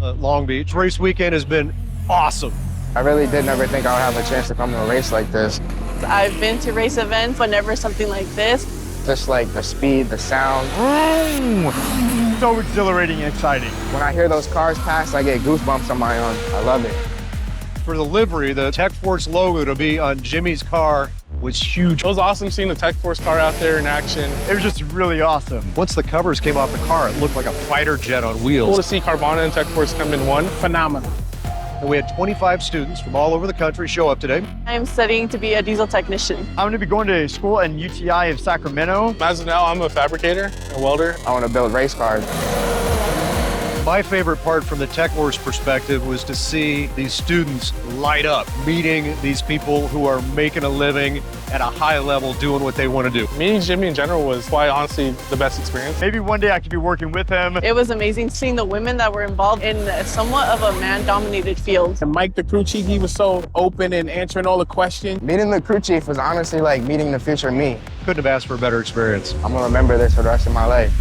Long Beach. Race weekend has been awesome. I really did never think I would have a chance to come to a race like this. I've been to race events, but never something like this. Just like the speed, the sound. So exhilarating and exciting. When I hear those cars pass, I get goosebumps on my own. I love it. For the livery, the TechForce logo to be on Jimmie's car was huge. It was awesome seeing the TechForce car out there in action. It was just really awesome. Once the covers came off the car, it looked like a fighter jet on wheels. Cool to see Carvana and TechForce come in one. Phenomenal. And we had 25 students from all over the country show up today. I'm studying to be a diesel technician. I'm going to be going to school in UTI of Sacramento. As of now, I'm a fabricator, a welder. I want to build race cars. My favorite part from the TechForce perspective was to see these students light up, meeting these people who are making a living at a high level, doing what they want to do. Meeting Jimmie in general was quite honestly the best experience. Maybe one day I could be working with him. It was amazing seeing the women that were involved in somewhat of a man-dominated field. And Mike, the crew chief, he was so open and answering all the questions. Meeting the crew chief was honestly like meeting the future me. Couldn't have asked for a better experience. I'm going to remember this for the rest of my life.